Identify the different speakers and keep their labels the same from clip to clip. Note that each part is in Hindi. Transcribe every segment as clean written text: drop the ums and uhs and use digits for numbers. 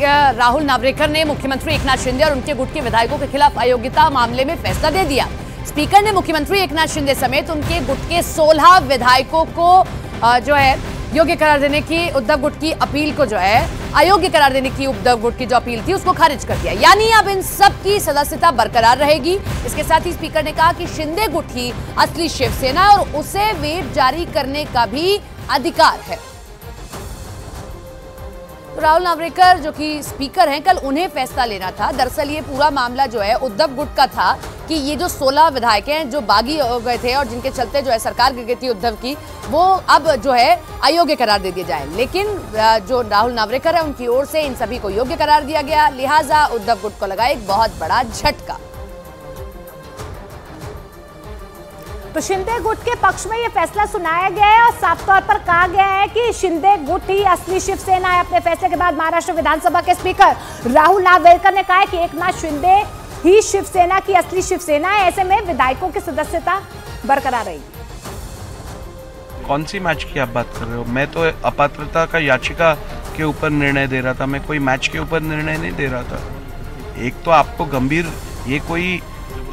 Speaker 1: राहुल नार्वेकर ने मुख्यमंत्री एकनाथ शिंदे और उनके गुट के विधायकों के खिलाफ अयोग्यता मामले में फैसला दे दिया। स्पीकर ने मुख्यमंत्री एकनाथ शिंदे समेत उनके गुट के 16 विधायकों को जो है योग्य करार देने की उद्धव गुट की अपील को जो है अयोग्य करार देने की उद्धव गुट की जो अपील थी उसको खारिज कर दिया। यानी अब इन सब की सदस्यता बरकरार रहेगी। इसके साथ ही स्पीकर ने कहा कि शिंदे गुट ही असली शिवसेना है और उसे व्हिप जारी करने का भी अधिकार है। तो राहुल नार्वेकर जो कि स्पीकर हैं, कल उन्हें फैसला लेना था। दरअसल ये पूरा मामला जो है उद्धव गुट का था कि ये जो 16 विधायक हैं जो बागी हो गए थे और जिनके चलते जो है सरकार गिर गई थी उद्धव की, वो अब जो है अयोग्य करार दे दिए जाए। लेकिन जो राहुल नार्वेकर है उनकी ओर से इन सभी को योग्य करार दिया गया। लिहाजा उद्धव गुट को लगा एक बहुत बड़ा झटका।
Speaker 2: तो शिंदे गुट के पक्ष में यह फैसला सुनाया गया है और साफ तौर पर कहा गया है कि शिंदे गुट ही असली शिवसेना है। अपने फैसले के बाद महाराष्ट्र विधानसभा के स्पीकर राहुल नार्वेकर ने कहा है कि एकनाथ शिंदे ही शिवसेना की असली शिवसेना है। ऐसे में विधायकों की सदस्यता बरकरार रहेगी।
Speaker 3: कौन सी मैच की आप बात कर रहे हो? मैं तो अपात्रता का याचिका के ऊपर निर्णय दे रहा था, मैं कोई मैच के ऊपर निर्णय नहीं दे रहा था। एक तो आपको गंभीर, ये कोई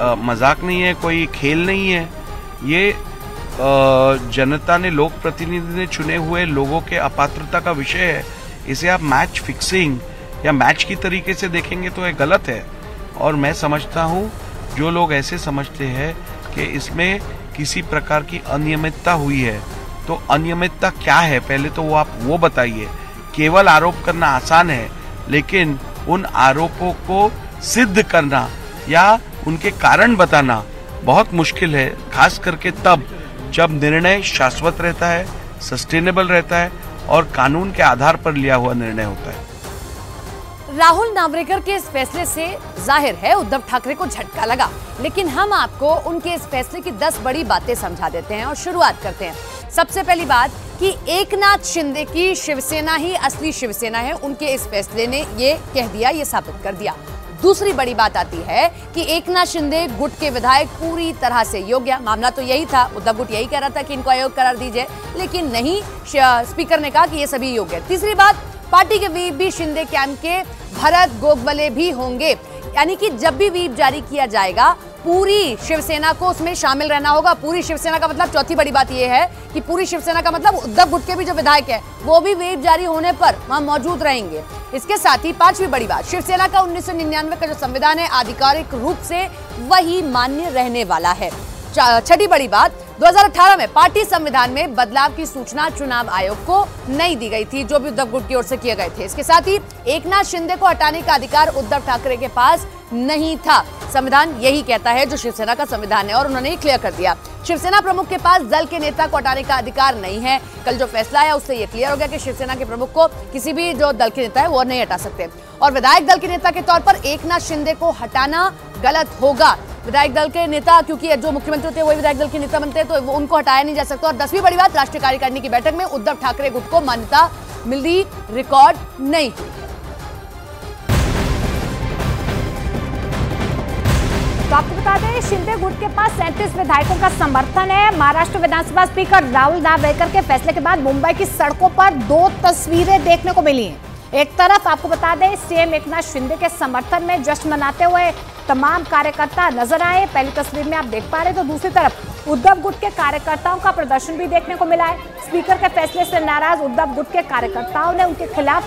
Speaker 3: मजाक नहीं है, कोई खेल नहीं है। ये जनता ने, लोक प्रतिनिधि ने चुने हुए लोगों के अपात्रता का विषय है। इसे आप मैच फिक्सिंग या मैच की तरीके से देखेंगे तो ये गलत है। और मैं समझता हूँ जो लोग ऐसे समझते हैं कि इसमें किसी प्रकार की अनियमितता हुई है, तो अनियमितता क्या है पहले तो वो बताइए। केवल आरोप करना आसान है, लेकिन उन आरोपों को सिद्ध करना या उनके कारण बताना बहुत मुश्किल है, खास करके तब जब निर्णय शाश्वत रहता है, सस्टेनेबल रहता है और कानून के आधार पर लिया हुआ निर्णय होता है।
Speaker 1: राहुल नार्वेकर के इस फैसले से जाहिर है उद्धव ठाकरे को झटका लगा, लेकिन हम आपको उनके इस फैसले की 10 बड़ी बातें समझा देते हैं और शुरुआत करते हैं। सबसे पहली बात कि एकनाथ शिंदे की शिवसेना ही असली शिवसेना है। उनके इस फैसले ने ये कह दिया, ये साबित कर दिया। दूसरी बड़ी बात आती है कि एकनाथ शिंदे गुट के विधायक पूरी तरह से योग्य। मामला तो यही था, उद्धव गुट यही कह रहा था कि इनको अयोग्य करार दीजिए, लेकिन नहीं, स्पीकर ने कहा कि ये सभी योग्य। तीसरी बात, पार्टी के व्हीप भी शिंदे कैंप के भरत गोगवले भी होंगे। यानी कि जब भी व्हीप जारी किया जाएगा पूरी शिवसेना को उसमें शामिल रहना होगा। पूरी शिवसेना का मतलब, चौथी बड़ी बात यह है कि पूरी शिवसेना का मतलब उद्धव गुट के भी जो विधायक है वो भी व्हीप जारी होने पर वहां मौजूद रहेंगे। इसके साथ ही पांचवी बड़ी बात, शिवसेना का 1999 का जो संविधान है आधिकारिक रूप से वही मान्य रहने वाला है। छठी बड़ी बात, 2018 में पार्टी संविधान में बदलाव की सूचना चुनाव आयोग को नहीं दी गई थी, जो भी उद्धव गुट की ओर से किए गए थे। इसके साथ ही एकनाथ शिंदे को हटाने का अधिकार उद्धव ठाकरे के पास नहीं था। संविधान यही कहता है जो शिवसेना का संविधान है और उन्होंने ये क्लियर कर दिया। शिवसेना प्रमुख के पास दल के नेता को हटाने का अधिकार नहीं है। कल जो फैसला है उससे ये क्लियर हो गया कि शिवसेना के प्रमुख को किसी भी जो दल के नेता है वो नहीं हटा सकते और विधायक दल के नेता के तौर पर एकनाथ शिंदे को हटाना गलत होगा। विधायक दल के नेता, क्योंकि जो मुख्यमंत्री होते हैं वही विधायक दल के नेता बनते हैं, तो वो उनको हटाया नहीं जा सकता। और 10वीं बड़ी बात, राष्ट्रीय कार्यकारिणी की बैठक में उद्धव ठाकरे गुट को मान्यता मिली रिकॉर्ड नहीं हुई।
Speaker 2: तो आपको बता दें, शिंदे गुट के पास 37 विधायकों का समर्थन है। महाराष्ट्र विधानसभा स्पीकर राहुल नार्वेकर के फैसले के बाद मुंबई की सड़कों पर 2 तस्वीरें देखने को मिली हैं। एक तरफ आपको बता दें सीएम एकनाथ शिंदे के समर्थन में जश्न मनाते हुए तमाम कार्यकर्ता नजर आए, पहली तस्वीर में आप देख पा रहे, तो दूसरी तरफ उद्धव गुट के कार्यकर्ताओं का प्रदर्शन भी देखने को मिला है। स्पीकर के फैसले से नाराज उद्धव गुट के कार्यकर्ताओं ने उनके खिलाफ